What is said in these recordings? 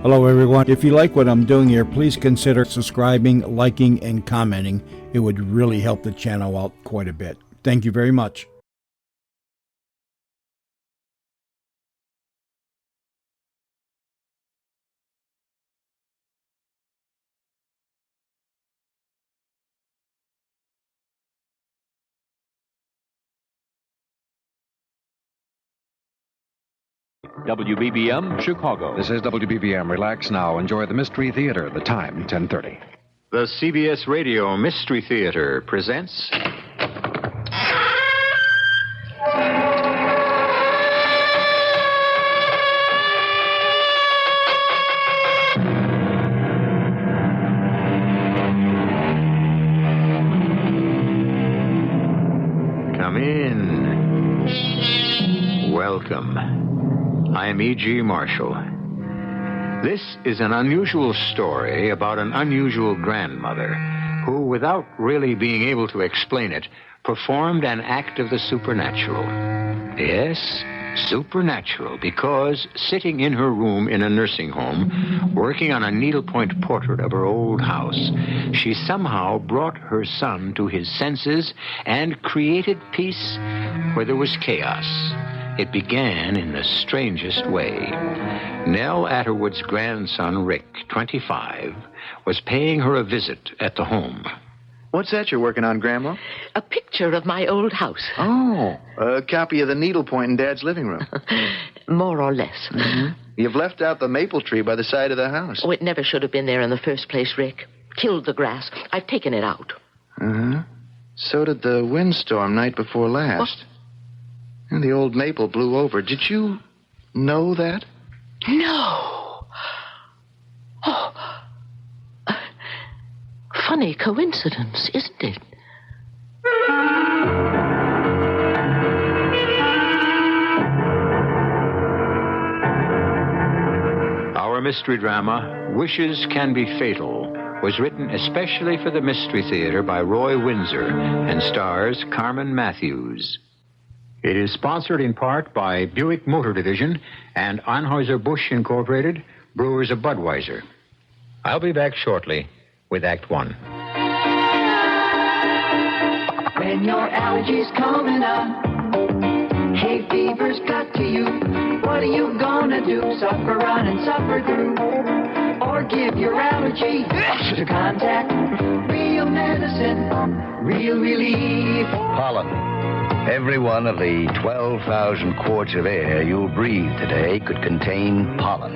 Hello, everyone. If you like what I'm doing here, please consider subscribing, liking, and commenting. It would really help the channel out quite a bit. Thank you very much. WBBM, Chicago. This is WBBM. Relax now. Enjoy the Mystery Theater. The time, 10:30. The CBS Radio Mystery Theater presents... Come in. Welcome. I am E.G. Marshall. This is an unusual story about an unusual grandmother who, without really being able to explain it, performed an act of the supernatural. Yes, supernatural, because sitting in her room in a nursing home, working on a needlepoint portrait of her old house, she somehow brought her son to his senses and created peace where there was chaos. It began in the strangest way. Nell Atterwood's grandson, Rick, 25, was paying her a visit at the home. What's that you're working on, Grandma? A picture of my old house. Oh, a copy of the needlepoint in Dad's living room. More or less. Mm-hmm. You've left out the maple tree by the side of the house. Oh, it never should have been there in the first place, Rick. Killed the grass. I've taken it out. Uh-huh. So did the windstorm night before last. What? And the old maple blew over. Did you know that? No. Oh. Funny coincidence, isn't it? Our mystery drama, Wishes Can Be Fatal, was written especially for the Mystery Theater by Roy Windsor and stars Carmen Matthews. It is sponsored in part by Buick Motor Division and Anheuser-Busch Incorporated, brewers of Budweiser. I'll be back shortly with Act One. When your allergies coming on, hay fever's got to you. What are you gonna do? Suffer on and suffer through, or give your allergy to Contact. Real medicine, real relief. Pollen. Every one of the 12,000 quarts of air you'll breathe today could contain pollen.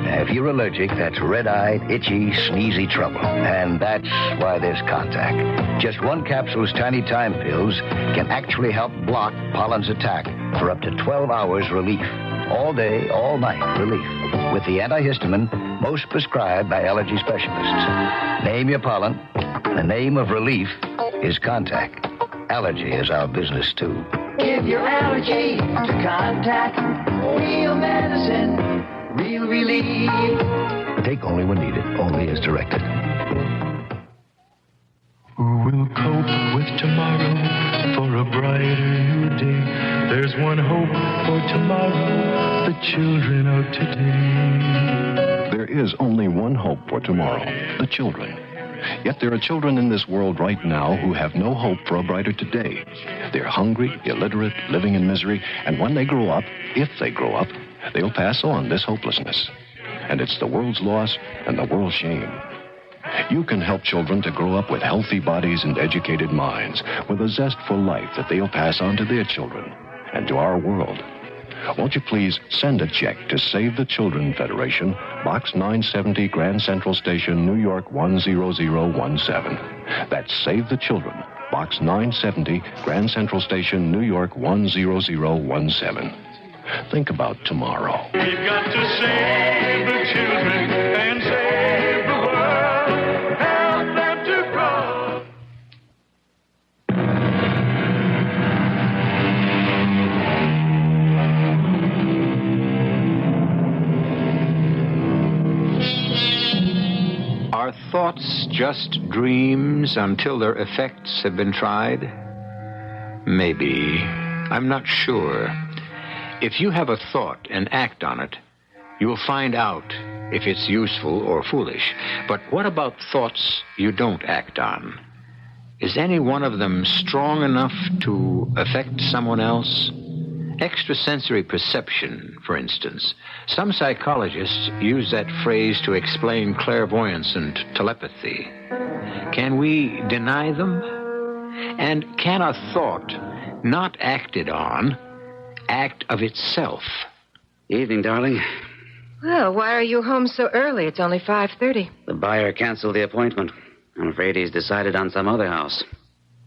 Now, if you're allergic, that's red-eyed, itchy, sneezy trouble. And that's why there's Contact. Just one capsule's tiny time pills can actually help block pollen's attack for up to 12 hours relief. All day, all night relief. With the antihistamine most prescribed by allergy specialists. Name your pollen. The name of relief is Contact. Allergy is our business, too. Give your allergy to Contact. Real medicine, real relief. Take only when needed, only as directed. Who will cope with tomorrow for a brighter new day? There's one hope for tomorrow, the children of today. There is only one hope for tomorrow, the children. Yet there are children in this world right now who have no hope for a brighter today. They're hungry, illiterate, living in misery, and when they grow up, if they grow up, they'll pass on this hopelessness. And it's the world's loss and the world's shame. You can help children to grow up with healthy bodies and educated minds, with a zest for life that they'll pass on to their children and to our world. Won't you please send a check to Save the Children Federation, Box 970, Grand Central Station, New York 10017. That's Save the Children, Box 970, Grand Central Station, New York 10017. Think about tomorrow. We've got to save the children and save the world. Help them to grow. Are thoughts just dreams until their effects have been tried? Maybe. I'm not sure. If you have a thought and act on it, you will find out if it's useful or foolish. But what about thoughts you don't act on? Is any one of them strong enough to affect someone else? Extrasensory perception, for instance. Some psychologists use that phrase to explain clairvoyance and telepathy. Can we deny them? And can a thought not acted on act of itself? Evening, darling. Well, why are you home so early? It's only 5:30. The buyer canceled the appointment. I'm afraid he's decided on some other house.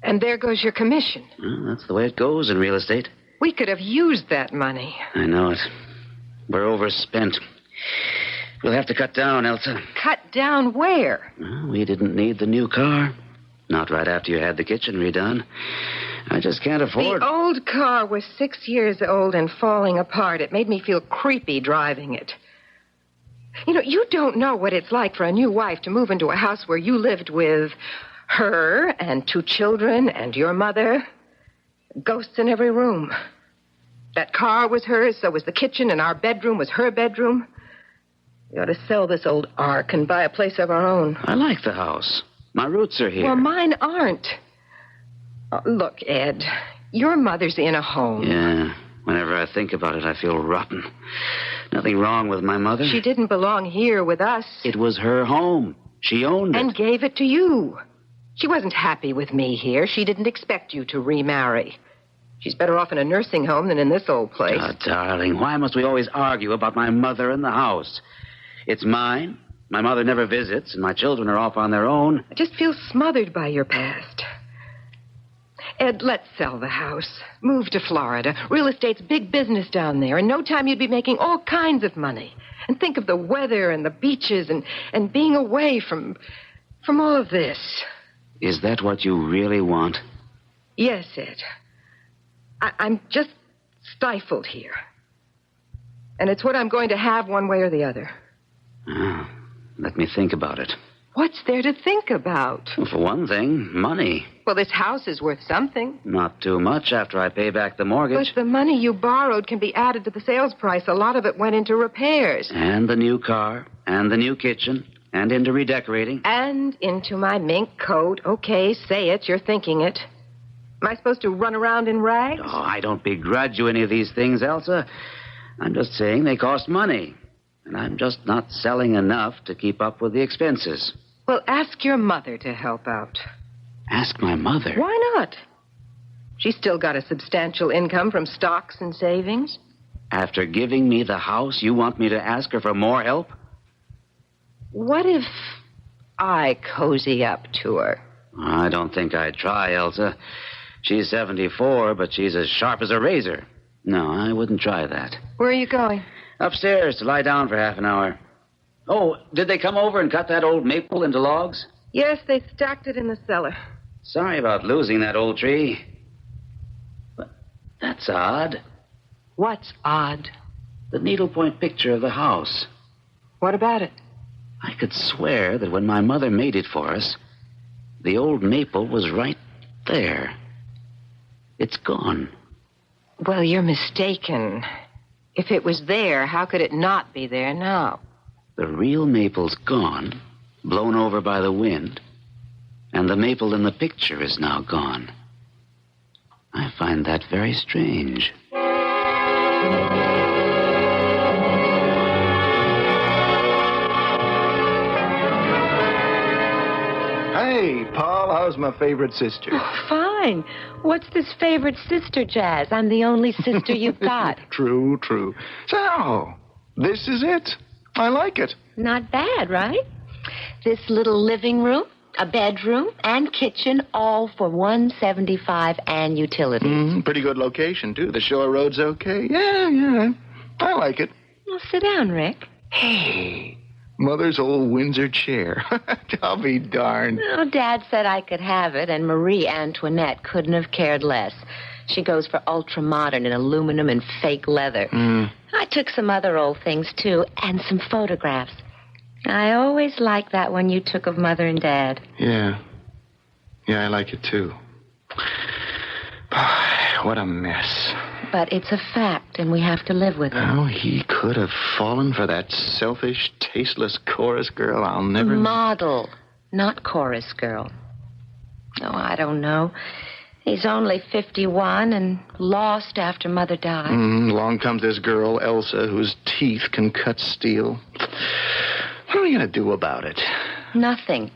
And there goes your commission. Well, that's the way it goes in real estate. We could have used that money. I know it. We're overspent. We'll have to cut down, Elsa. Cut down where? Well, we didn't need the new car. Not right after you had the kitchen redone. I just can't afford... The old car was 6 years old and falling apart. It made me feel creepy driving it. You know, you don't know what it's like for a new wife to move into a house where you lived with her and 2 children and your mother. Ghosts in every room. That car was hers, so was the kitchen, and our bedroom was her bedroom. We ought to sell this old Ark and buy a place of our own. I like the house. My roots are here. Well, mine aren't. Oh, look, Ed, your mother's in a home. Yeah. Whenever I think about it, I feel rotten. Nothing wrong with my mother. She didn't belong here with us. It was her home. She owned it. And gave it to you. She wasn't happy with me here. She didn't expect you to remarry. She's better off in a nursing home than in this old place. Oh, darling, why must we always argue about my mother and the house? It's mine. My mother never visits, and my children are off on their own. I just feel smothered by your past. Ed, let's sell the house. Move to Florida. Real estate's big business down there. In no time, you'd be making all kinds of money. And think of the weather and the beaches and being away from all of this. Is that what you really want? Yes, Ed. I'm just stifled here. And it's what I'm going to have one way or the other. Oh, let me think about it. What's there to think about? Well, for one thing, money. Well, this house is worth something. Not too much after I pay back the mortgage. But the money you borrowed can be added to the sales price. A lot of it went into repairs. And the new car, and the new kitchen, and into redecorating. And into my mink coat. Okay, say it. You're thinking it. Am I supposed to run around in rags? Oh, I don't begrudge you any of these things, Elsa. I'm just saying they cost money. And I'm just not selling enough to keep up with the expenses. Well, ask your mother to help out. Ask my mother? Why not? She's still got a substantial income from stocks and savings. After giving me the house, you want me to ask her for more help? What if I cozy up to her? I don't think I'd try, Elsa. She's 74, but she's as sharp as a razor. No, I wouldn't try that. Where are you going? Upstairs to lie down for half an hour. Oh, did they come over and cut that old maple into logs? Yes, they stacked it in the cellar. Sorry about losing that old tree. But that's odd. What's odd? The needlepoint picture of the house. What about it? I could swear that when my mother made it for us, the old maple was right there. It's gone. Well, you're mistaken. If it was there, how could it not be there now? The real maple's gone, blown over by the wind, and the maple in the picture is now gone. I find that very strange. Hey, Paul, how's my favorite sister? Oh, fine. What's this favorite sister, Jazz? I'm the only sister you've got. True. So, this is it. I like it. Not bad, right? This little living room, a bedroom, and kitchen, all for $175 and utilities. Pretty good location, too. The shore road's okay. Yeah. I like it. Well, sit down, Rick. Hey, Mother's old Windsor chair. I'll be darned. Well, Dad said I could have it, and Marie Antoinette couldn't have cared less. She goes for ultra-modern in aluminum and fake leather. I took some other old things, too, and some photographs. I always liked that one you took of Mother and Dad. Yeah, I like it, too. What a mess. But it's a fact, and we have to live with it. Oh, he could have fallen for that selfish, tasteless chorus girl. I'll never... Model, not chorus girl. Oh, I don't know. He's only 51 and lost after Mother died. Along comes this girl, Elsa, whose teeth can cut steel. What are you going to do about it? Nothing.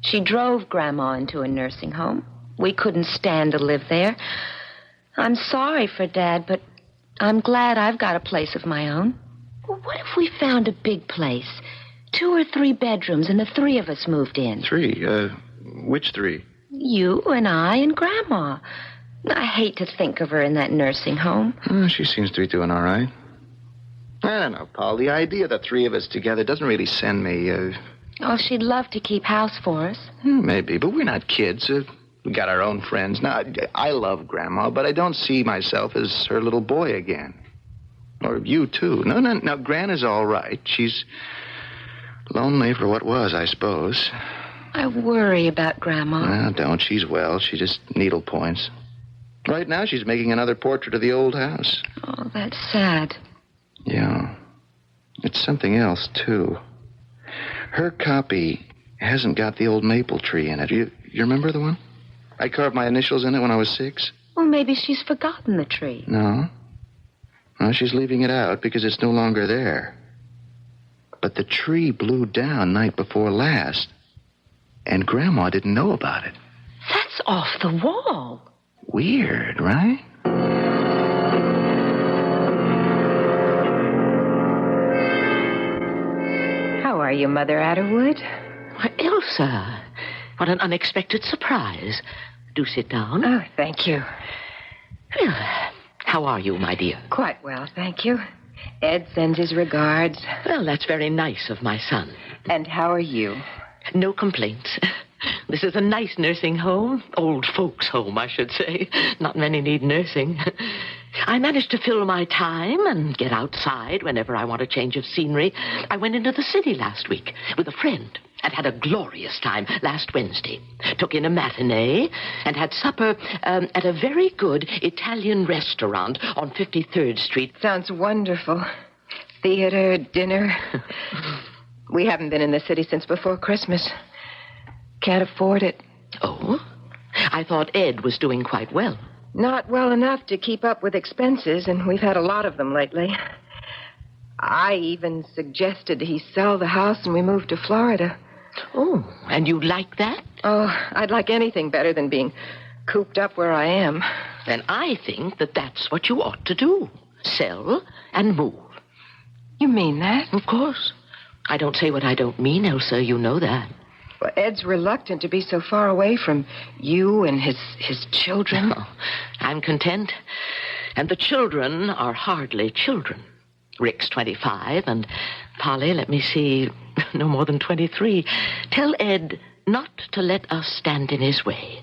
She drove Grandma into a nursing home. We couldn't stand to live there. I'm sorry for Dad, but I'm glad I've got a place of my own. Well, what if we found a big place? 2 or 3 bedrooms, and the 3 of us moved in. 3? Which 3? You and I and Grandma. I hate to think of her in that nursing home. She seems to be doing all right. I don't know, Paul. The idea of the 3 of us together doesn't really send me... Oh, she'd love to keep house for us. Maybe, but we're not kids. We got our own friends. Now, I love Grandma, but I don't see myself as her little boy again. Or you, too. No, Gran is all right. She's lonely for what was, I suppose. I worry about Grandma. Well, don't. She's well. She just needle points. Right now, she's making another portrait of the old house. Oh, that's sad. Yeah. It's something else, too. Her copy hasn't got the old maple tree in it. You remember the one? I carved my initials in it when I was 6. Well, maybe she's forgotten the tree. No. No, she's leaving it out because it's no longer there. But the tree blew down night before last, and Grandma didn't know about it. That's off the wall. Weird, right? How are you, Mother Atterwood? Why, Elsa, what an unexpected surprise. Do sit down. Oh, thank you. Well, how are you, my dear? Quite well, thank you. Ed sends his regards. Well, that's very nice of my son. And how are you? No complaints. This is a nice nursing home. Old folks' home, I should say. Not many need nursing. I managed to fill my time and get outside whenever I want a change of scenery. I went into the city last week with a friend and had a glorious time last Wednesday. Took in a matinee and had supper at a very good Italian restaurant on 53rd Street. Sounds wonderful. Theater, dinner. We haven't been in the city since before Christmas. Can't afford it. Oh? I thought Ed was doing quite well. Not well enough to keep up with expenses, and we've had a lot of them lately. I even suggested he sell the house and we move to Florida. Oh, and you like that? Oh, I'd like anything better than being cooped up where I am. Then I think that that's what you ought to do. Sell and move. You mean that? Of course. I don't say what I don't mean, Elsa. You know that. Well, Ed's reluctant to be so far away from you and his children. Oh, I'm content. And the children are hardly children. Rick's 25, and Polly, let me see, no more than 23. Tell Ed not to let us stand in his way.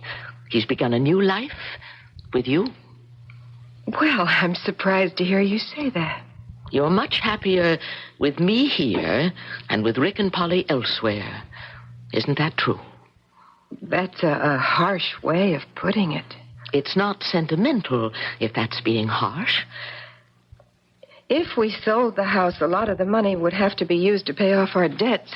He's begun a new life with you. Well, I'm surprised to hear you say that. You're much happier with me here and with Rick and Polly elsewhere. Isn't that true? That's a harsh way of putting it. It's not sentimental, if that's being harsh. If we sold the house, a lot of the money would have to be used to pay off our debts.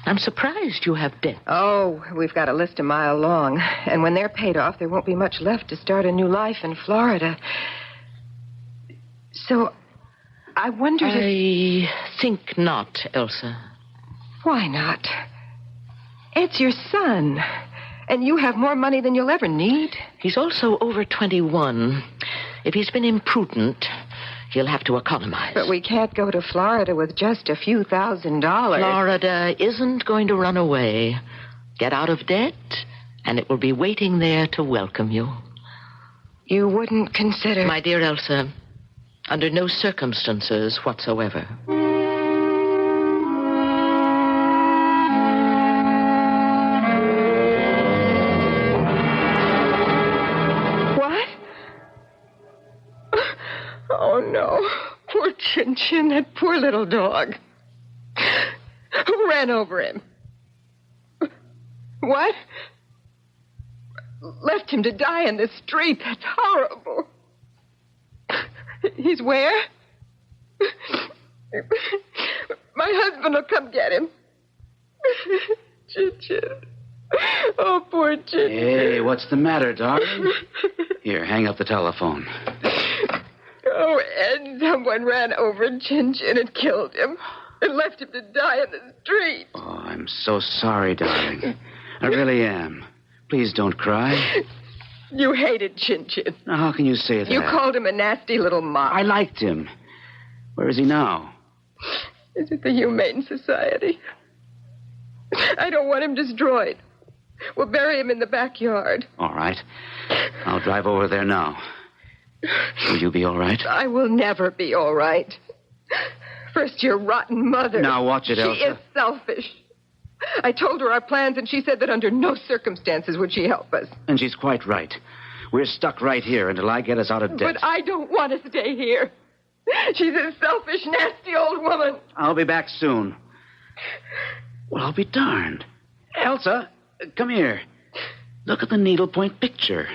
I'm surprised you have debt. Oh, we've got a list a mile long. And when they're paid off, there won't be much left to start a new life in Florida. So, I wondered I think not, Elsa. Why not? It's your son. And you have more money than you'll ever need. He's also over 21. If he's been imprudent, he'll have to economize. But we can't go to Florida with just a few $1,000. Florida isn't going to run away. Get out of debt, and it will be waiting there to welcome you. You wouldn't consider... My dear Elsa, under no circumstances whatsoever. Oh, no. Poor Chin Chin, that poor little dog. Who ran over him? What? Left him to die in the street. That's horrible. He's where? My husband will come get him. Chin-Chin. Oh, poor Chin-Chin. Hey, what's the matter, darling? Here, hang up the telephone. Oh, Ed, someone ran over Chin-Chin and killed him and left him to die in the street. Oh, I'm so sorry, darling. I really am. Please don't cry. You hated Chin-Chin. Now, how can you say that? You called him a nasty little mouse. I liked him. Where is he now? Is it the Humane Society? I don't want him destroyed. We'll bury him in the backyard. All right. I'll drive over there now. Will you be all right? I will never be all right. First, your rotten mother. Now, watch it, Elsa. She is selfish. I told her our plans, and she said that under no circumstances would she help us. And she's quite right. We're stuck right here until I get us out of debt. But I don't want to stay here. She's a selfish, nasty old woman. I'll be back soon. Well, I'll be darned. Elsa, come here. Look at the needlepoint picture.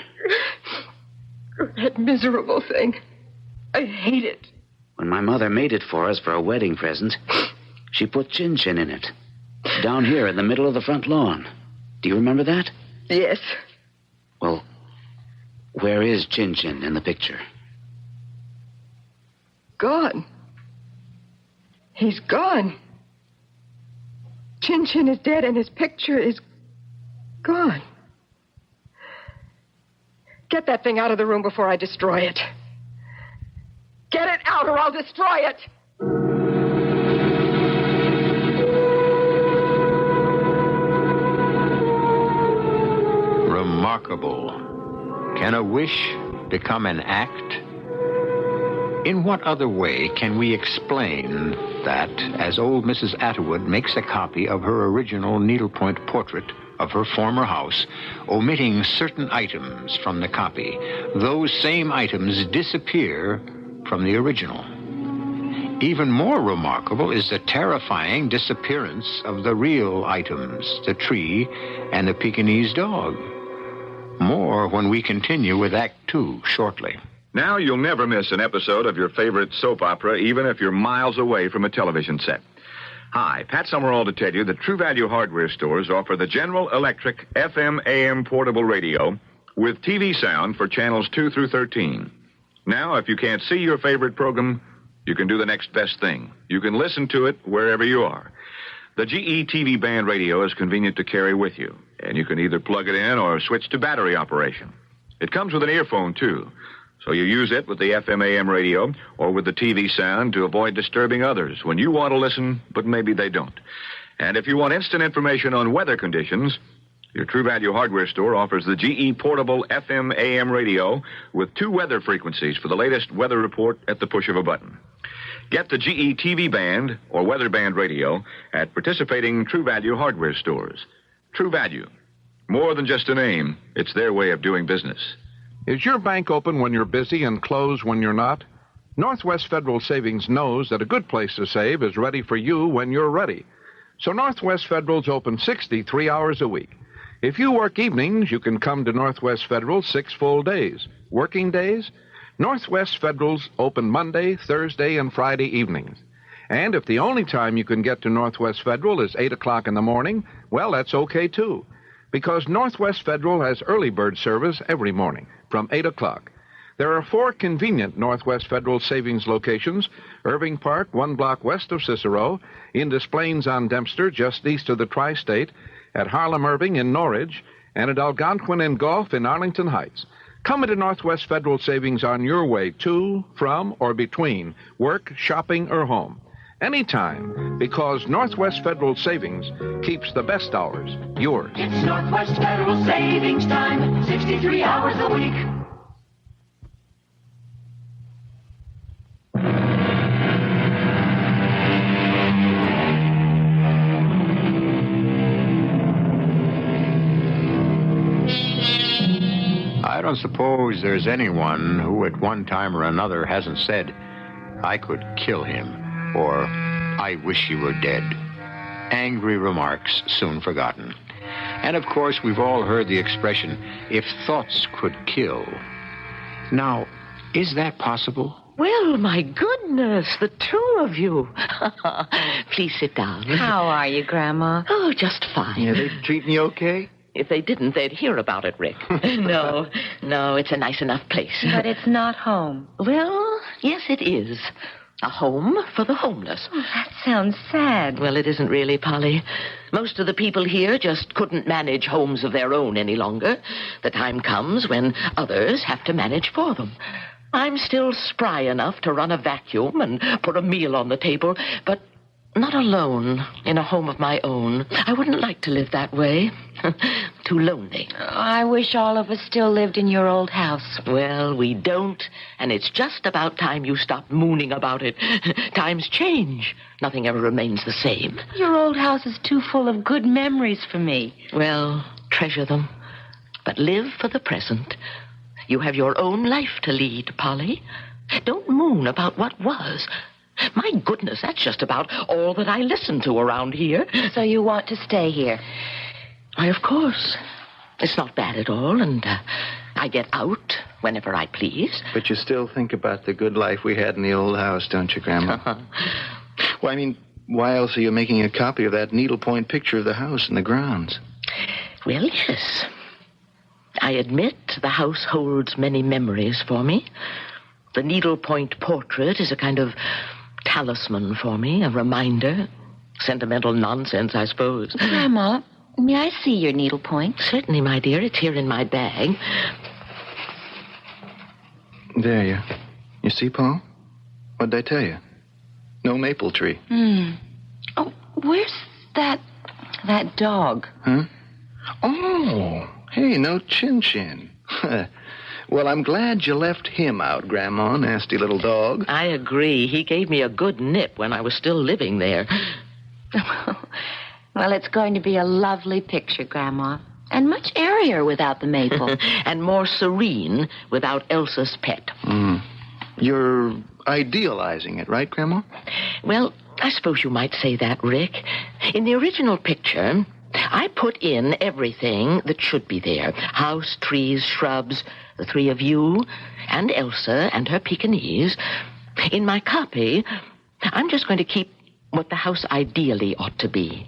That miserable thing. I hate it. When my mother made it for us for a wedding present, she put Chin-Chin in it. Down here in the middle of the front lawn. Do you remember that? Yes. Well, where is Chin-Chin in the picture? Gone. He's gone. Chin-Chin is dead and his picture is gone. Get that thing out of the room before I destroy it. Get it out or I'll destroy it. Remarkable. Can a wish become an act? In what other way can we explain that as old Mrs. Atwood makes a copy of her original needlepoint portrait of her former house, omitting certain items from the copy, those same items disappear from the original? Even more remarkable is the terrifying disappearance of the real items, the tree and the Pekingese dog. More when we continue with Act 2 shortly. Now you'll never miss an episode of your favorite soap opera, even if you're miles away from a television set. Hi, Pat Summerall to tell you that True Value hardware stores offer the General Electric FM/AM portable radio with TV sound for channels 2 through 13. Now, if you can't see your favorite program, you can do the next best thing. You can listen to it wherever you are. The GE TV band radio is convenient to carry with you, and you can either plug it in or switch to battery operation. It comes with an earphone, too. So you use it with the FM/AM radio or with the TV sound to avoid disturbing others when you want to listen, but maybe they don't. And if you want instant information on weather conditions, your True Value hardware store offers the GE portable FM/AM radio with 2 weather frequencies for the latest weather report at the push of a button. Get the GE TV band or weather band radio at participating True Value hardware stores. True Value. More than just a name, it's their way of doing business. Is your bank open when you're busy and closed when you're not? Northwest Federal Savings knows that a good place to save is ready for you when you're ready. So Northwest Federal's open 63 hours a week. If you work evenings, you can come to Northwest Federal 6 full days. Working days? Northwest Federal's open Monday, Thursday, and Friday evenings. And if the only time you can get to Northwest Federal is 8 o'clock in the morning, well, that's okay, too. Because Northwest Federal has early bird service every morning from 8 o'clock. There are 4 convenient Northwest Federal savings locations: Irving Park, 1 block west of Cicero, in Des Plaines on Dempster, just east of the Tri-State, at Harlem Irving in Norridge, and at Algonquin and Gulf in Arlington Heights. Come into Northwest Federal Savings on your way to, from, or between work, shopping, or home. Anytime, because Northwest Federal Savings keeps the best hours yours. It's Northwest Federal Savings Time, 63 hours a week. I don't suppose there's anyone who at one time or another hasn't said, "I could kill him," or "I wish he were dead." Angry remarks soon forgotten. And of course, we've all heard the expression, "if thoughts could kill." Now, is that possible? Well, my goodness, the two of you. Please sit down. How are you, Grandma? Oh, just fine. Yeah, they treating you okay? If they didn't, they'd hear about it, Rick. No, it's a nice enough place. But it's not home. Well, yes, it is. A home for the homeless. Oh, that sounds sad. Well, it isn't really, Polly. Most of the people here just couldn't manage homes of their own any longer. The time comes when others have to manage for them. I'm still spry enough to run a vacuum and put a meal on the table, but not alone in a home of my own. I wouldn't like to live that way. Too lonely. I wish all of us still lived in your old house. Well, we don't, and it's just about time you stopped mooning about it. Times change. Nothing ever remains the same. Your old house is too full of good memories for me. Well, treasure them, but live for the present. You have your own life to lead, Polly. Don't moon about what was. My goodness, that's just about all that I listen to around here. So you want to stay here? Why, of course. It's not bad at all, and I get out whenever I please. But you still think about the good life we had in the old house, don't you, Grandma? Well, I mean, why else are you making a copy of that needlepoint picture of the house and the grounds? Well, yes. I admit the house holds many memories for me. The needlepoint portrait is a kind of talisman for me, a reminder. Sentimental nonsense, I suppose. Grandma, may I see your needlepoint? Certainly, my dear. It's here in my bag. There, you see, Paul? What'd I tell you? No maple tree. Oh, where's that dog? Huh? Oh, hey, no Chin-Chin. Well, I'm glad you left him out, Grandma, nasty little dog. I agree. He gave me a good nip when I was still living there. Well, it's going to be a lovely picture, Grandma. And much airier without the maple. And more serene without Elsa's pet. You're idealizing it, right, Grandma? Well, I suppose you might say that, Rick. In the original picture, I put in everything that should be there. House, trees, shrubs, the three of you, and Elsa and her Pekingese. In my copy, I'm just going to keep what the house ideally ought to be.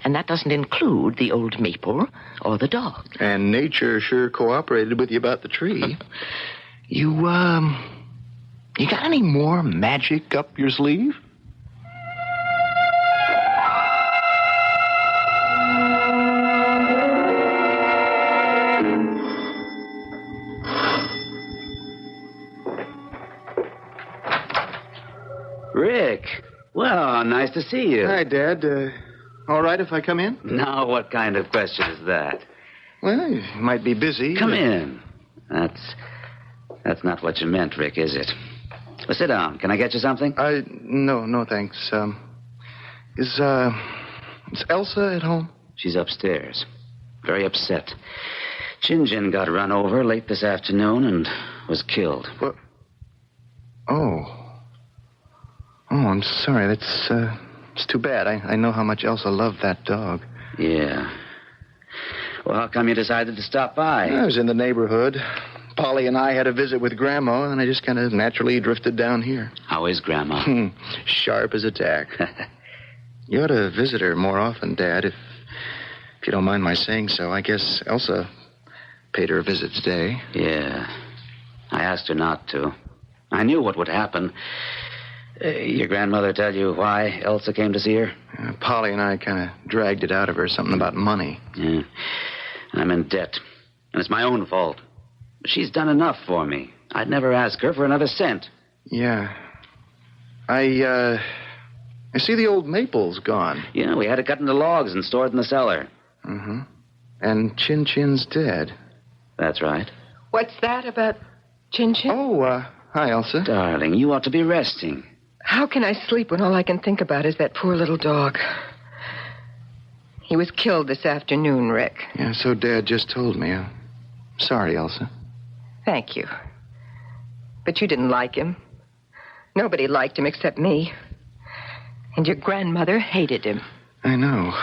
And that doesn't include the old maple or the dog. And nature sure cooperated with you about the tree. You got any more magic up your sleeve? Rick, well, nice to see you. Hi, Dad. All right if I come in? Now, what kind of question is that? Well, you might be busy. Come in. That's not what you meant, Rick, is it? Well, sit down. Can I get you something? No, thanks. Is Elsa at home? She's upstairs. Very upset. Chin-Chin got run over late this afternoon and was killed. What? Oh, I'm sorry. It's too bad. I know how much Elsa loved that dog. Yeah. Well, how come you decided to stop by? I was in the neighborhood. Polly and I had a visit with Grandma, and I just kind of naturally drifted down here. How is Grandma? Sharp as a tack. You ought to visit her more often, Dad, if you don't mind my saying so. I guess Elsa paid her a visit today. Yeah. I asked her not to. I knew what would happen. Your grandmother tell you why Elsa came to see her? Polly and I kind of dragged it out of her, something about money. Yeah. I'm in debt, and it's my own fault. She's done enough for me. I'd never ask her for another cent. Yeah. I see the old maple's gone. Yeah, we had it cut into logs and stored in the cellar. Mm-hmm. And Chin-Chin's dead. That's right. What's that about Chin-Chin? Oh, hi, Elsa. Darling, you ought to be resting. How can I sleep when all I can think about is that poor little dog? He was killed this afternoon, Rick. Yeah, so Dad just told me. Sorry, Elsa. Thank you. But you didn't like him. Nobody liked him except me. And your grandmother hated him. I know.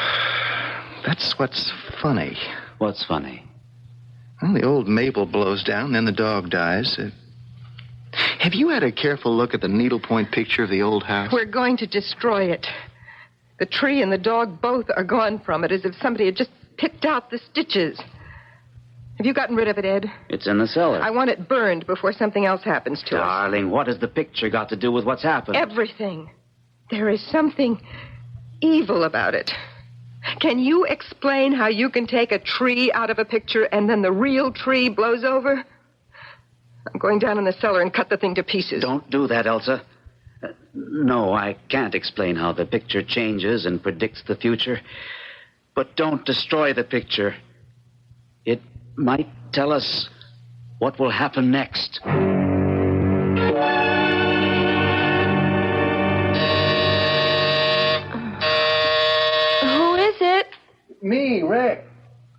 That's what's funny. What's funny? Well, the old maple blows down, then the dog dies. Have you had a careful look at the needlepoint picture of the old house? We're going to destroy it. The tree and the dog both are gone from it, as if somebody had just picked out the stitches. Have you gotten rid of it, Ed? It's in the cellar. I want it burned before something else happens to us. Darling, what has the picture got to do with what's happened? Everything. There is something evil about it. Can you explain how you can take a tree out of a picture and then the real tree blows over? I'm going down in the cellar and cut the thing to pieces. Don't do that, Elsa. No, I can't explain how the picture changes and predicts the future. But don't destroy the picture. It might tell us what will happen next. Who is it? Me, Rick.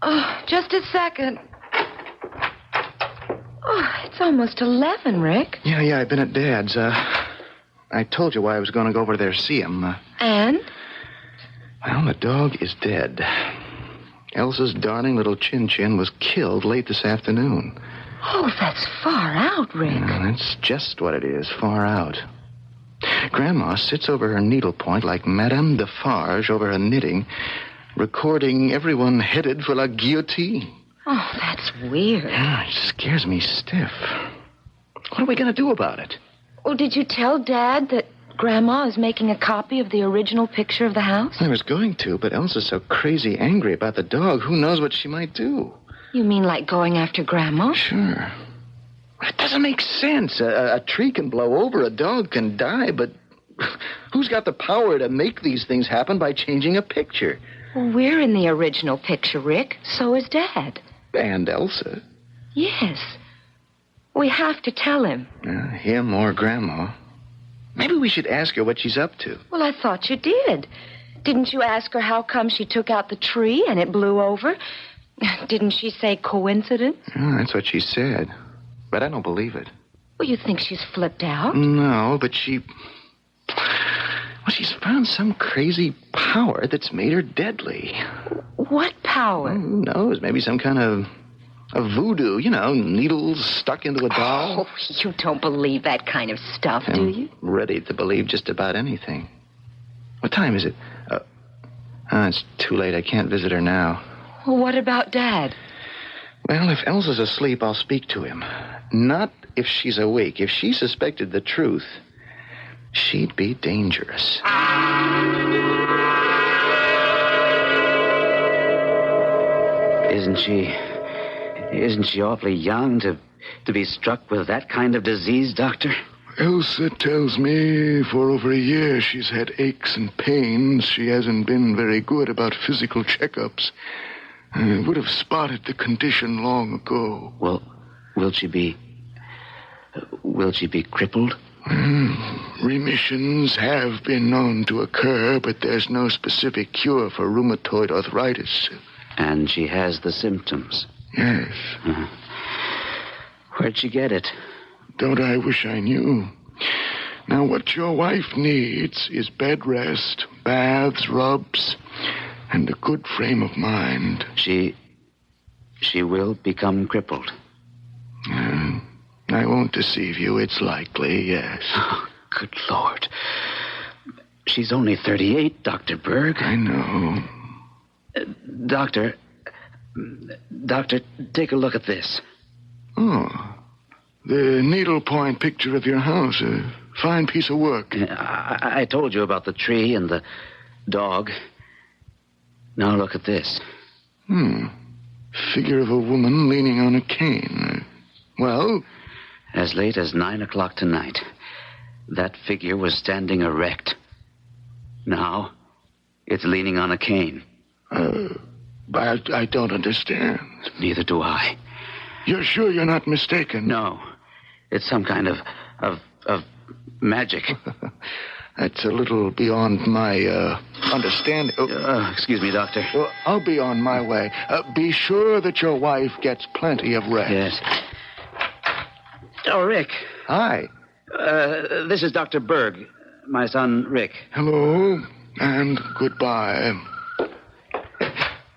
Oh, just a second. Oh, it's almost 11, Rick. Yeah, I've been at Dad's. I told you why I was going to go over there to see him. And? Well, the dog is dead. Elsa's darling little Chin-Chin was killed late this afternoon. Oh, that's far out, Rick. Yeah, that's just what it is, far out. Grandma sits over her needlepoint like Madame Defarge over her knitting, recording everyone headed for la guillotine. Oh, that's weird. Yeah, it scares me stiff. What are we going to do about it? Well, did you tell Dad that Grandma is making a copy of the original picture of the house? I was going to, but Elsa's so crazy angry about the dog, who knows what she might do? You mean like going after Grandma? Sure. It doesn't make sense. A tree can blow over, a dog can die, but who's got the power to make these things happen by changing a picture? Well, we're in the original picture, Rick. So is Dad. And Elsa. Yes. We have to tell him. Him or Grandma. Maybe we should ask her what she's up to. Well, I thought you did. Didn't you ask her how come she took out the tree and it blew over? Didn't she say coincidence? Oh, that's what she said. But I don't believe it. Well, you think she's flipped out? No, but she's found some crazy power that's made her deadly. What power? Well, who knows? Maybe some kind of voodoo, needles stuck into a doll. Oh, you don't believe that kind of stuff, do you? I'm ready to believe just about anything. What time is it? It's too late. I can't visit her now. Well, what about Dad? Well, if Elsa's asleep, I'll speak to him. Not if she's awake. If she suspected the truth, she'd be dangerous. Isn't she awfully young to be struck with that kind of disease, Doctor? Elsa tells me for over a year she's had aches and pains. She hasn't been very good about physical checkups. I would have spotted the condition long ago. Well, will she be crippled? Remissions have been known to occur, but there's no specific cure for rheumatoid arthritis. And she has the symptoms? Yes. Where'd she get it? Don't I wish I knew. Now, what your wife needs is bed rest, baths, rubs, and a good frame of mind. She will become crippled. I won't deceive you. It's likely, yes. Oh, good Lord. She's only 38, Dr. Berg. I know. Doctor, take a look at this. Oh, the needlepoint picture of your house. A fine piece of work. I told you about the tree and the dog. Now look at this. Figure of a woman leaning on a cane. Well? As late as 9 o'clock tonight, that figure was standing erect. Now, it's leaning on a cane. But I don't understand. Neither do I. You're sure you're not mistaken? No. It's some kind of magic. That's a little beyond my understanding. Excuse me, Doctor. Well, I'll be on my way. Be sure that your wife gets plenty of rest. Yes. Oh, Rick. Hi. This is Dr. Berg. My son, Rick. Hello, and goodbye.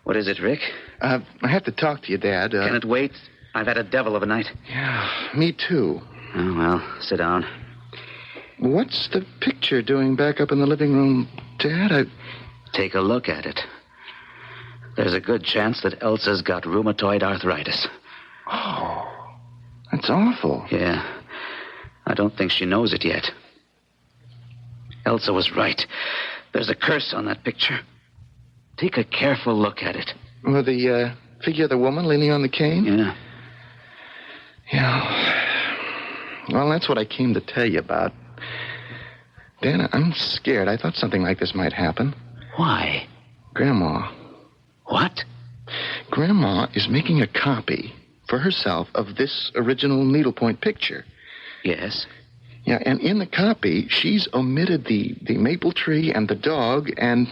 What is it, Rick? I have to talk to you, Dad. Can it wait? I've had a devil of a night. Yeah, me too. Oh, well, sit down. What's the picture doing back up in the living room, Dad? Take a look at it. There's a good chance that Elsa's got rheumatoid arthritis. Oh, that's awful. Yeah. I don't think she knows it yet. Elsa was right. There's a curse on that picture. Take a careful look at it. Well, the figure of the woman leaning on the cane? Yeah. Yeah. Well, that's what I came to tell you about. Dan, I'm scared. I thought something like this might happen. Why? Grandma. What? Grandma is making a copy for herself of this original needlepoint picture. Yes? Yeah, and in the copy, she's omitted the maple tree and the dog and...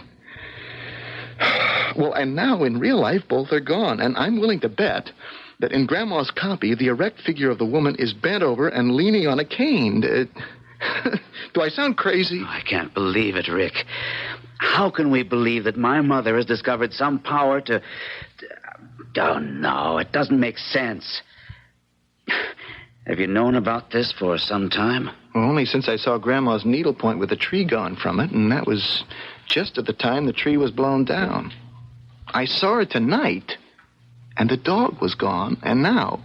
Well, and now in real life, both are gone. And I'm willing to bet that in Grandma's copy, the erect figure of the woman is bent over and leaning on a cane. Do I sound crazy? Oh, I can't believe it, Rick. How can we believe that my mother has discovered some power to... Oh, no, it doesn't make sense. Have you known about this for some time? Well, only since I saw Grandma's needlepoint with the tree gone from it, and that was just at the time the tree was blown down. I saw her tonight, and the dog was gone, and now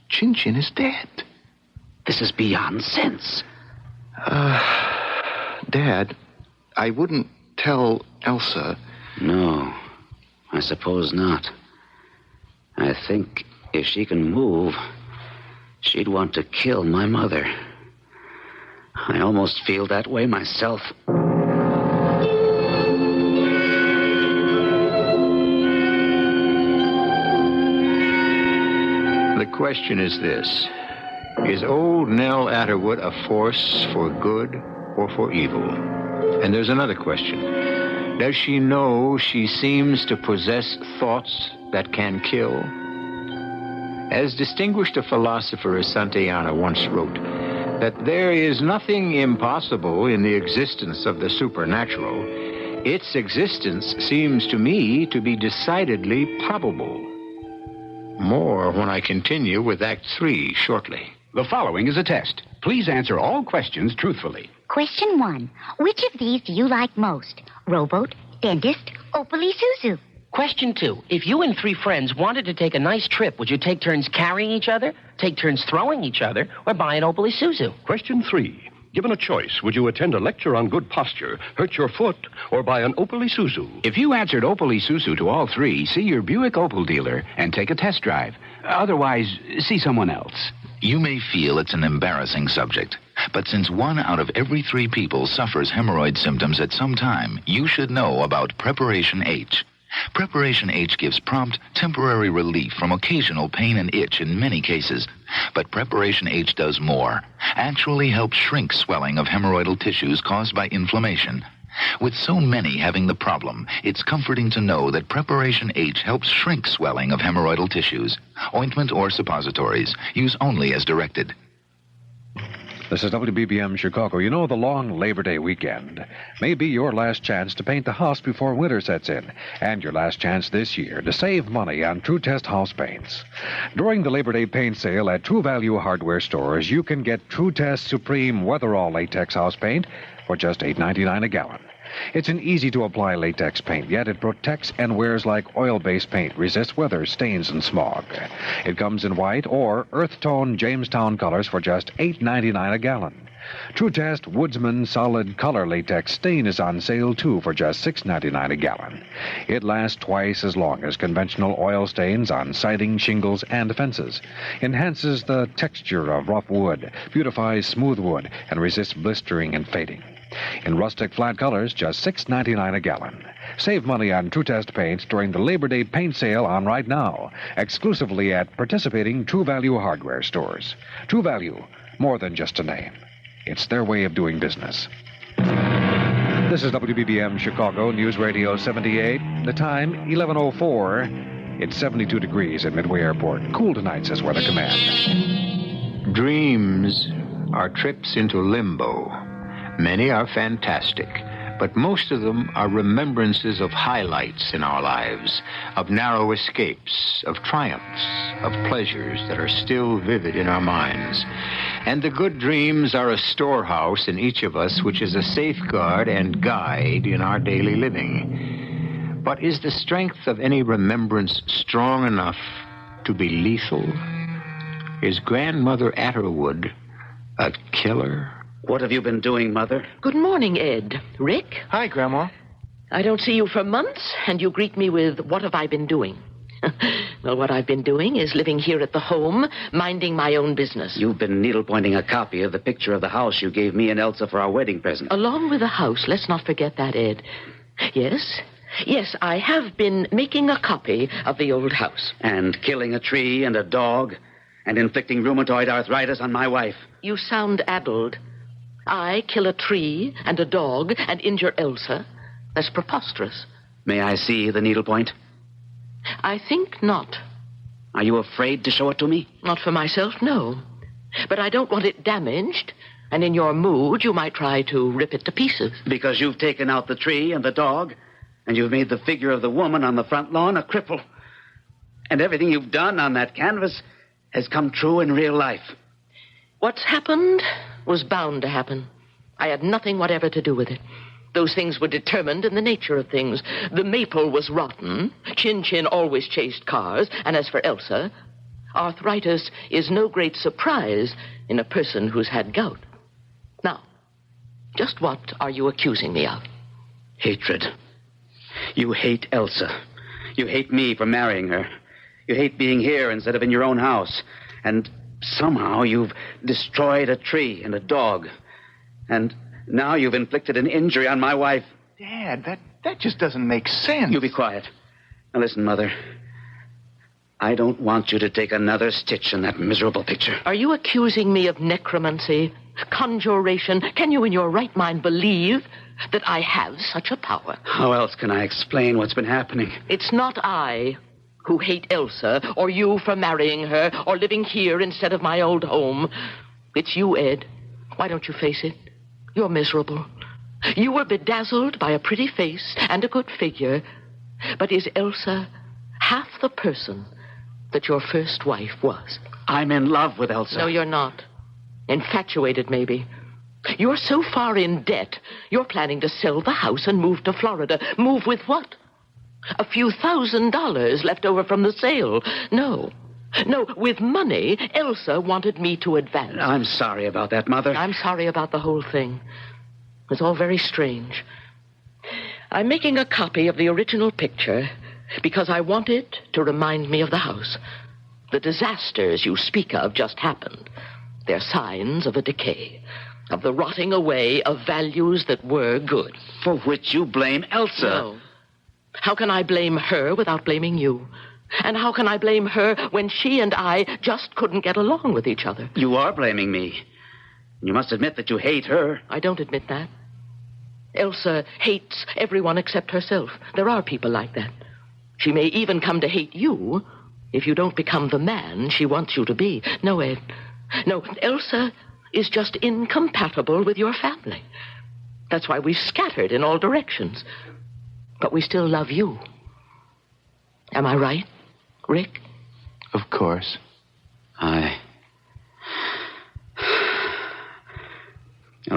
Chin Chin is dead. This is beyond sense. Dad, I wouldn't tell Elsa. No, I suppose not. I think if she can move, she'd want to kill my mother. I almost feel that way myself. The question is this. Is old Nell Atterwood a force for good or for evil? And there's another question. Does she know she seems to possess thoughts that can kill? As distinguished a philosopher as Santayana once wrote, that there is nothing impossible in the existence of the supernatural. Its existence seems to me to be decidedly probable. More when I continue with Act 3 shortly. The following is a test. Please answer all questions truthfully. Question 1. Which of these do you like most? Rowboat, dentist, Opally Suzu? Question 2. If you and 3 friends wanted to take a nice trip, would you take turns carrying each other, take turns throwing each other, or buy an Opally Suzu? Question 3. Given a choice, would you attend a lecture on good posture, hurt your foot, or buy an Opally Suzu? If you answered Opally Suzu to all 3, see your Buick Opel dealer and take a test drive. Otherwise, see someone else. You may feel it's an embarrassing subject, but since 1 out of every 3 people suffers hemorrhoid symptoms at some time, you should know about Preparation H. Preparation H gives prompt, temporary relief from occasional pain and itch in many cases. But Preparation H does more. Actually helps shrink swelling of hemorrhoidal tissues caused by inflammation. With so many having the problem, it's comforting to know that Preparation H helps shrink swelling of hemorrhoidal tissues. Ointment or suppositories. Use only as directed. This is WBBM Chicago. You know, the long Labor Day weekend may be your last chance to paint the house before winter sets in, and your last chance this year to save money on True Test house paints. During the Labor Day paint sale at True Value hardware stores, you can get True Test Supreme Weatherall Latex house paint for just $8.99 a gallon. It's an easy-to-apply latex paint, yet it protects and wears like oil-based paint, resists weather, stains, and smog. It comes in white or earth-tone Jamestown colors for just $8.99 a gallon. True Test Woodsman Solid Color Latex Stain is on sale, too, for just $6.99 a gallon. It lasts twice as long as conventional oil stains on siding, shingles, and fences. Enhances the texture of rough wood, beautifies smooth wood, and resists blistering and fading. In rustic flat colors, just $6.99 a gallon. Save money on True Test paints during the Labor Day paint sale on right now, exclusively at participating True Value hardware stores. True Value, more than just a name. It's their way of doing business. This is WBBM Chicago News Radio 78. The time, 11:04. It's 72 degrees at Midway Airport. Cool tonight, says Weather Command. Dreams are trips into limbo. Many are fantastic. but most of them are remembrances of highlights in our lives, of narrow escapes, of triumphs, of pleasures that are still vivid in our minds. And the good dreams are a storehouse in each of us, which is a safeguard and guide in our daily living. But is the strength of any remembrance strong enough to be lethal? Is Grandmother Atterwood a killer? What have you been doing, Mother? Good morning, Ed. Rick? Hi, Grandma. I don't see you for months, and you greet me with, what have I been doing? Well, what I've been doing is living here at the home, minding my own business. You've been needle-pointing a copy of the picture of the house you gave me and Elsa for our wedding present. Along with the house, let's not forget that, Ed. Yes, I have been making a copy of the old house. And killing a tree and a dog, and inflicting rheumatoid arthritis on my wife. You sound addled. I kill a tree and a dog and injure Elsa? That's preposterous. May I see the needlepoint? I think not. Are you afraid to show it to me? Not for myself, no. But I don't want it damaged, and in your mood, you might try to rip it to pieces. Because you've taken out the tree and the dog, and you've made the figure of the woman on the front lawn a cripple. And everything you've done on that canvas has come true in real life. What's happened was bound to happen. I had nothing whatever to do with it. Those things were determined in the nature of things. The maple was rotten. Chin Chin always chased cars. And as for Elsa, arthritis is no great surprise in a person who's had gout. Now, just what are you accusing me of? Hatred. You hate Elsa. You hate me for marrying her. You hate being here instead of in your own house. And somehow you've destroyed a tree and a dog. And now you've inflicted an injury on my wife. Dad, that just doesn't make sense. You be quiet. Now listen, Mother. I don't want you to take another stitch in that miserable picture. Are you accusing me of necromancy, conjuration? Can you in your right mind believe that I have such a power? How else can I explain what's been happening? It's not I who hate Elsa, or you for marrying her, or living here instead of my old home. It's you, Ed. Why don't you face it? You're miserable. You were bedazzled by a pretty face and a good figure. But is Elsa half the person that your first wife was? I'm in love with Elsa. No, you're not. Infatuated, maybe. You're so far in debt, you're planning to sell the house and move to Florida. Move with what? A few $1,000s left over from the sale. No, with money, Elsa wanted me to advance. I'm sorry about that, Mother. I'm sorry about the whole thing. It's all very strange. I'm making a copy of the original picture because I want it to remind me of the house. The disasters you speak of just happened. They're signs of a decay, of the rotting away of values that were good. For which you blame Elsa. No. How can I blame her without blaming you? And how can I blame her when she and I just couldn't get along with each other? You are blaming me. You must admit that you hate her. I don't admit that. Elsa hates everyone except herself. There are people like that. She may even come to hate you if you don't become the man she wants you to be. No, Ed. No, Elsa is just incompatible with your family. That's why we've scattered in all directions. But we still love you. Am I right, Rick? Of course. I'll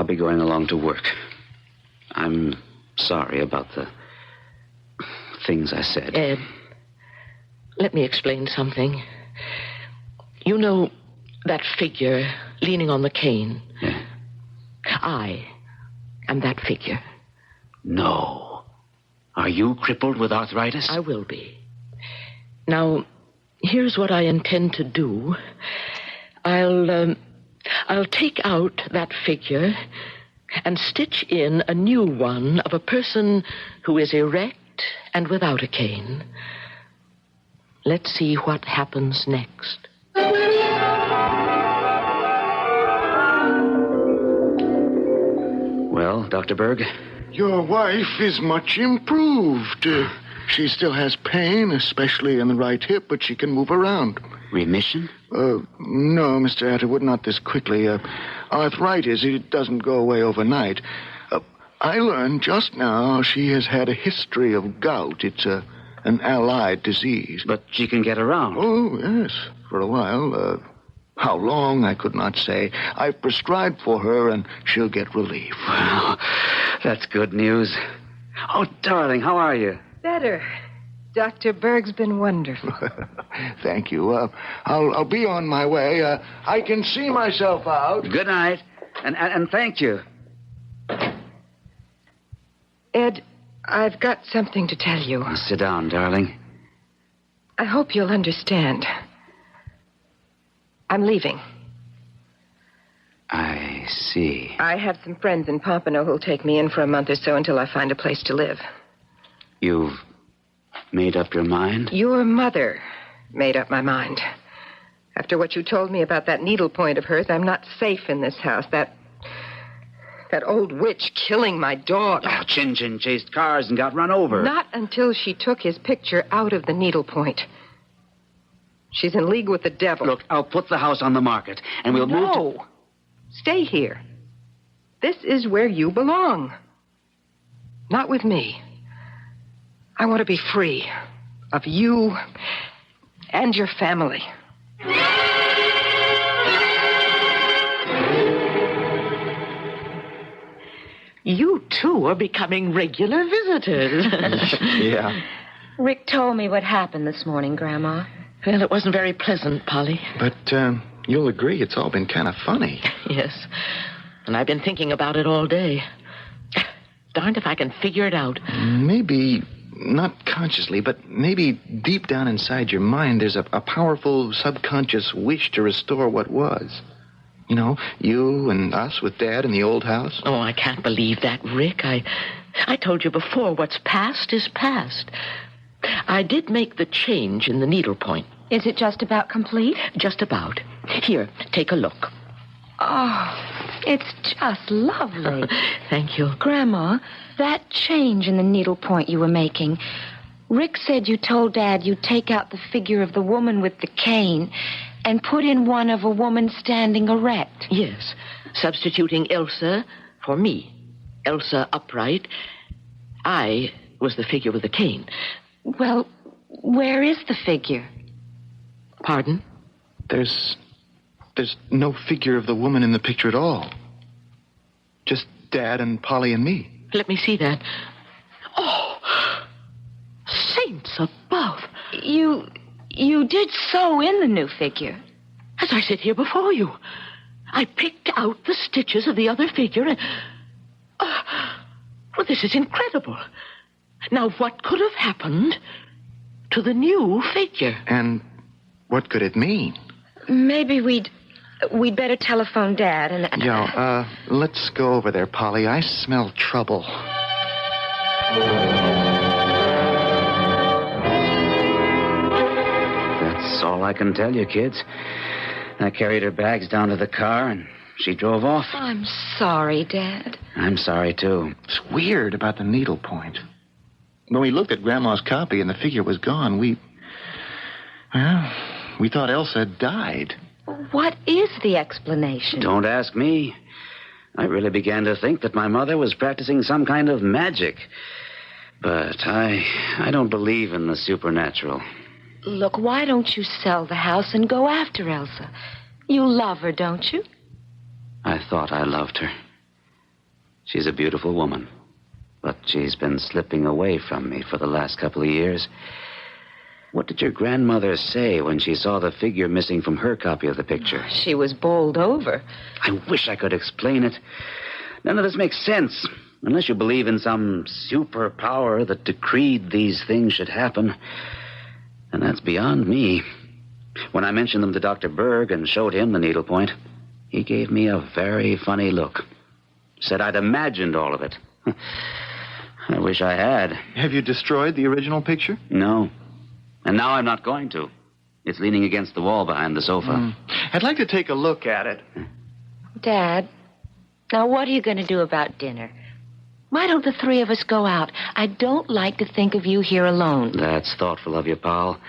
be going along to work. I'm sorry about the things I said. Ed, let me explain something. You know that figure leaning on the cane? Yeah. I am that figure. No. Are you crippled with arthritis? I will be. Now, here's what I intend to do. I'll take out that figure and stitch in a new one of a person who is erect and without a cane. Let's see what happens next. Well, Dr. Berg? Your wife is much improved. She still has pain, especially in the right hip, but she can move around. Remission? No, Mr. Atterwood, not this quickly. Arthritis, it doesn't go away overnight. I learned just now she has had a history of gout. It's an allied disease. But she can get around. Oh, yes, for a while. How long, I could not say. I've prescribed for her, and she'll get relief. Wow, that's good news. Oh, darling, how are you? Better. Dr. Berg's been wonderful. Thank you. I'll be on my way. I can see myself out. Good night, and thank you. Ed, I've got something to tell you. Sit down, darling. I hope you'll understand. I'm leaving. I see. I have some friends in Pompano who'll take me in for a month or so until I find a place to live. You've made up your mind? Your mother made up my mind. After what you told me about that needlepoint of hers, I'm not safe in this house. That old witch killing my dog. Oh, Chin Chin chased cars and got run over. Not until she took his picture out of the needlepoint. She's in league with the devil. Look, I'll put the house on the market, and we'll move to... No. Stay here. This is where you belong. Not with me. I want to be free of you and your family. You two are becoming regular visitors. Yeah. Rick told me what happened this morning, Grandma. Well, it wasn't very pleasant, Polly. But you'll agree it's all been kind of funny. Yes. And I've been thinking about it all day. Darned if I can figure it out. Maybe, not consciously, but maybe deep down inside your mind there's a powerful subconscious wish to restore what was. You know, you and us with Dad in the old house. Oh, I can't believe that, Rick. I told you before, what's past is past. I did make the change in the needlepoint. Is it just about complete? Just about. Here, take a look. Oh, it's just lovely. Thank you. Grandma, that change in the needlepoint you were making, Rick said you told Dad you'd take out the figure of the woman with the cane and put in one of a woman standing erect. Yes, substituting Elsa for me. Elsa upright. I was the figure with the cane. Well, where is the figure? Pardon? There's no figure of the woman in the picture at all. Just Dad and Polly and me. Let me see that. Oh, saints above. You did sew in the new figure. As I sit here before you, I picked out the stitches of the other figure and... well, this is incredible. Now, what could have happened to the new figure? And what could it mean? Maybe we'd better telephone Dad and... Yeah, let's go over there, Polly. I smell trouble. That's all I can tell you, kids. I carried her bags down to the car, and she drove off. I'm sorry, Dad. I'm sorry, too. It's weird about the needlepoint. When we looked at Grandma's copy and the figure was gone, we thought Elsa had died. What is the explanation? Don't ask me. I really began to think that my mother was practicing some kind of magic. But I don't believe in the supernatural. Look, why don't you sell the house and go after Elsa? You love her, don't you? I thought I loved her. She's a beautiful woman. But she's been slipping away from me for the last couple of years. What did your grandmother say when she saw the figure missing from her copy of the picture? She was bowled over. I wish I could explain it. None of this makes sense. Unless you believe in some superpower that decreed these things should happen. And that's beyond me. When I mentioned them to Dr. Berg and showed him the needlepoint, he gave me a very funny look. Said I'd imagined all of it. I wish I had. Have you destroyed the original picture? No. And now I'm not going to. It's leaning against the wall behind the sofa. I'd like to take a look at it. Dad, now what are you going to do about dinner? Why don't the three of us go out? I don't like to think of you here alone. That's thoughtful of you, pal.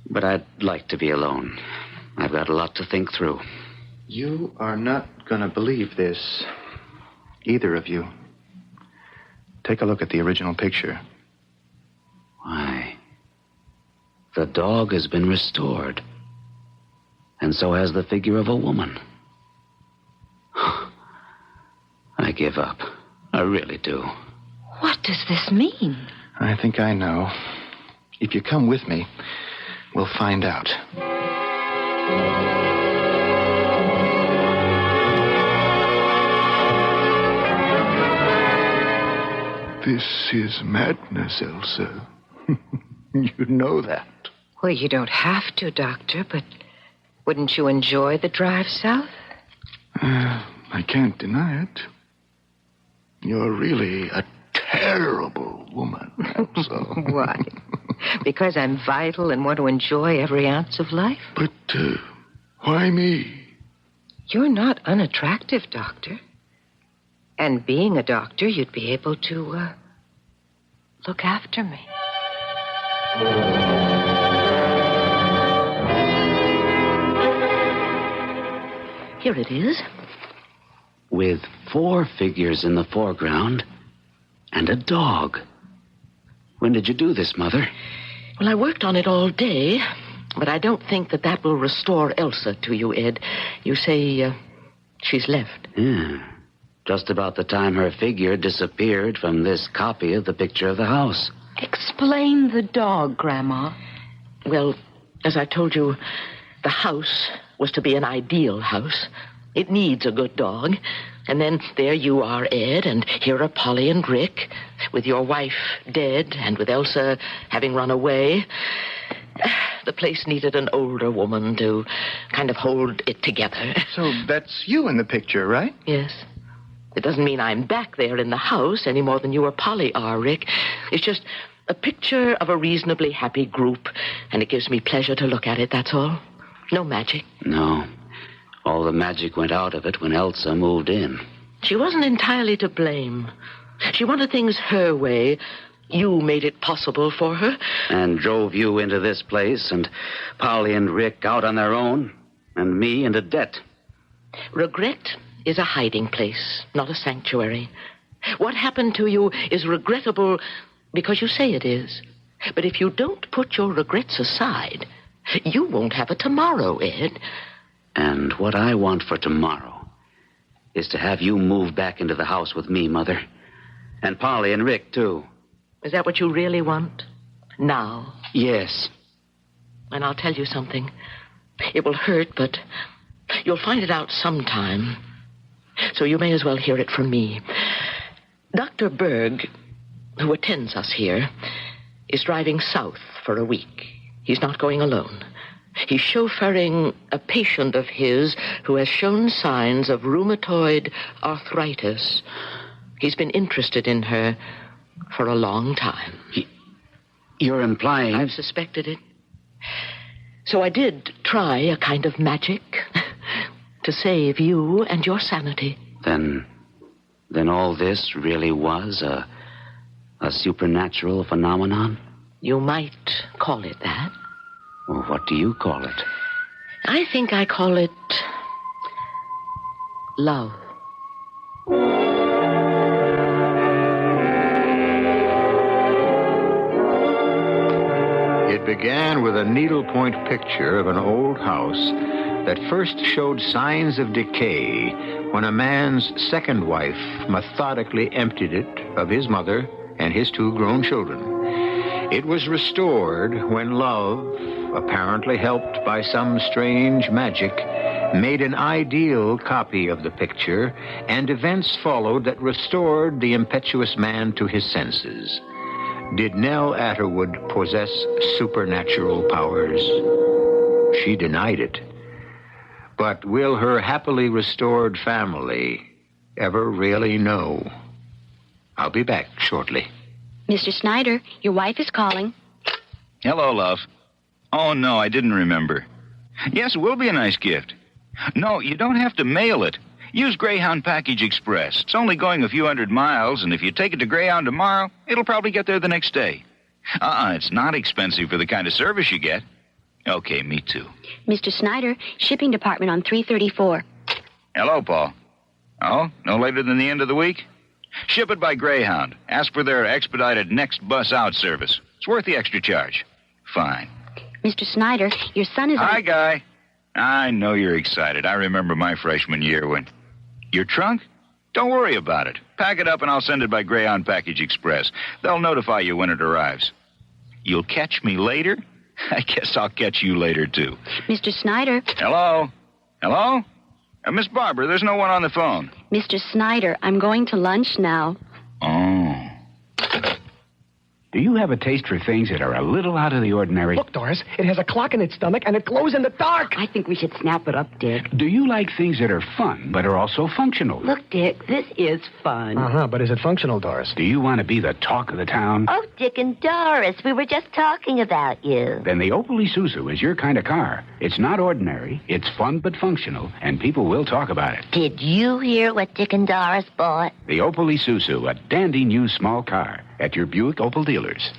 But I'd like to be alone. I've got a lot to think through. You are not going to believe this. Either of you. Take a look at the original picture. Why, the dog has been restored. And so has the figure of a woman. I give up. I really do. What does this mean? I think I know. If you come with me, we'll find out. This is madness, Elsa. You know that. Well, you don't have to, Doctor, but wouldn't you enjoy the drive south? I can't deny it. You're really a terrible woman, Elsa. Why? Because I'm vital and want to enjoy every ounce of life? But why me? You're not unattractive, Doctor. And being a doctor, you'd be able to, look after me. Here it is. With 4 figures in the foreground and a dog. When did you do this, Mother? Well, I worked on it all day, but I don't think that will restore Elsa to you, Ed. You say she's left. Yeah. Just about the time her figure disappeared from this copy of the picture of the house. Explain the dog, Grandma. Well, as I told you, the house was to be an ideal house. It needs a good dog. And then there you are, Ed, and here are Polly and Rick, with your wife dead and with Elsa having run away. The place needed an older woman to kind of hold it together. So that's you in the picture, right? Yes. It doesn't mean I'm back there in the house any more than you or Polly are, Rick. It's just a picture of a reasonably happy group, and it gives me pleasure to look at it, that's all. No magic. No. All the magic went out of it when Elsa moved in. She wasn't entirely to blame. She wanted things her way. You made it possible for her. And drove you into this place, and Polly and Rick out on their own, and me into debt. Regret is a hiding place, not a sanctuary. What happened to you is regrettable because you say it is. But if you don't put your regrets aside, you won't have a tomorrow, Ed. And what I want for tomorrow is to have you move back into the house with me, Mother. And Polly and Rick, too. Is that what you really want? Now? Yes. And I'll tell you something. It will hurt, but you'll find it out sometime. So you may as well hear it from me. Dr. Berg, who attends us here, is driving south for a week. He's not going alone. He's chauffeuring a patient of his who has shown signs of rheumatoid arthritis. He's been interested in her for a long time. You're implying... I've suspected it. So I did try a kind of magic to save you and your sanity. Then all this really was a supernatural phenomenon? You might call it that. Well, what do you call it? I think I call it love. It began with a needlepoint picture of an old house that first showed signs of decay when a man's second wife methodically emptied it of his mother and his 2 grown children. It was restored when love, apparently helped by some strange magic, made an ideal copy of the picture, and events followed that restored the impetuous man to his senses. Did Nell Atterwood possess supernatural powers? She denied it. But will her happily restored family ever really know? I'll be back shortly. Mr. Snyder, your wife is calling. Hello, love. Oh, no, I didn't remember. Yes, it will be a nice gift. No, you don't have to mail it. Use Greyhound Package Express. It's only going a few 100 miles, and if you take it to Greyhound tomorrow, it'll probably get there the next day. It's not expensive for the kind of service you get. Okay, me too. Mr. Snyder, shipping department on 334. Hello, Paul. Oh, no later than the end of the week? Ship it by Greyhound. Ask for their expedited next bus out service. It's worth the extra charge. Fine. Mr. Snyder, your son is... Hi, Guy. I know you're excited. I remember my freshman year when... Your trunk? Don't worry about it. Pack it up and I'll send it by Greyhound Package Express. They'll notify you when it arrives. You'll catch me later? I guess I'll catch you later, too. Mr. Snyder. Hello? Hello? Miss Barber, there's no one on the phone. Mr. Snyder, I'm going to lunch now. Oh. Do you have a taste for things that are a little out of the ordinary? Look, Doris, it has a clock in its stomach and it glows in the dark. I think we should snap it up, Dick. Do you like things that are fun but are also functional? Look, Dick, this is fun. But is it functional, Doris? Do you want to be the talk of the town? Oh, Dick and Doris, we were just talking about you. Then the Opel Isuzu is your kind of car. It's not ordinary, it's fun but functional, and people will talk about it. Did you hear what Dick and Doris bought? The Opel Isuzu, a dandy new small car, at your Buick Opel dealers.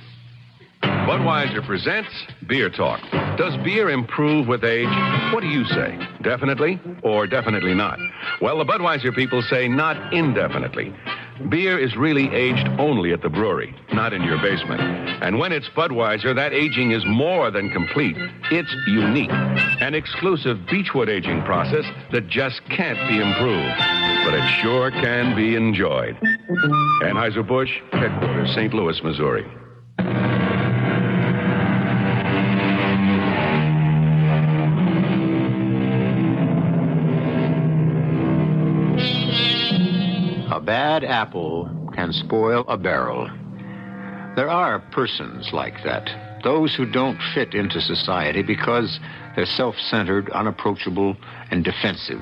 Budweiser presents Beer Talk. Does beer improve with age? What do you say? Definitely or definitely not? Well, the Budweiser people say not indefinitely. Beer is really aged only at the brewery, not in your basement. And when it's Budweiser, that aging is more than complete. It's unique. An exclusive Beechwood aging process that just can't be improved. But it sure can be enjoyed. Anheuser-Busch, headquarters, St. Louis, Missouri. A bad apple can spoil a barrel. There are persons like that. Those who don't fit into society because they're self-centered, unapproachable, and defensive.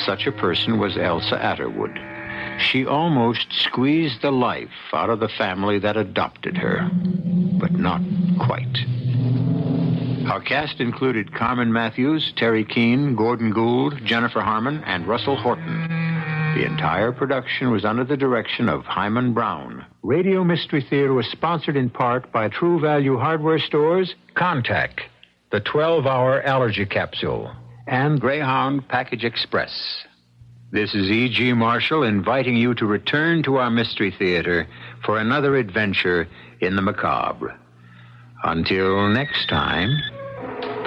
Such a person was Elsa Atterwood. She almost squeezed the life out of the family that adopted her, but not quite. Our cast included Carmen Matthews, Teri Keane, Gordon Gould, Jennifer Harmon, and Russell Horton. The entire production was under the direction of Hyman Brown. Radio Mystery Theater was sponsored in part by True Value Hardware Stores, Contact, the 12-hour allergy capsule, and Greyhound Package Express. This is E.G. Marshall inviting you to return to our Mystery Theater for another adventure in the macabre. Until next time,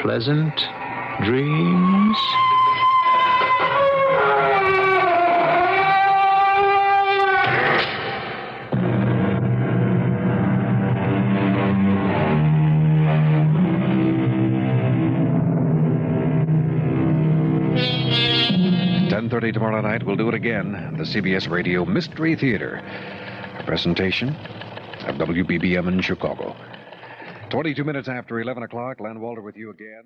pleasant dreams. 10:30 tomorrow night. We'll do it again. The CBS Radio Mystery Theater. A presentation of WBBM in Chicago. 22 minutes after 11 o'clock. Len Walter with you again.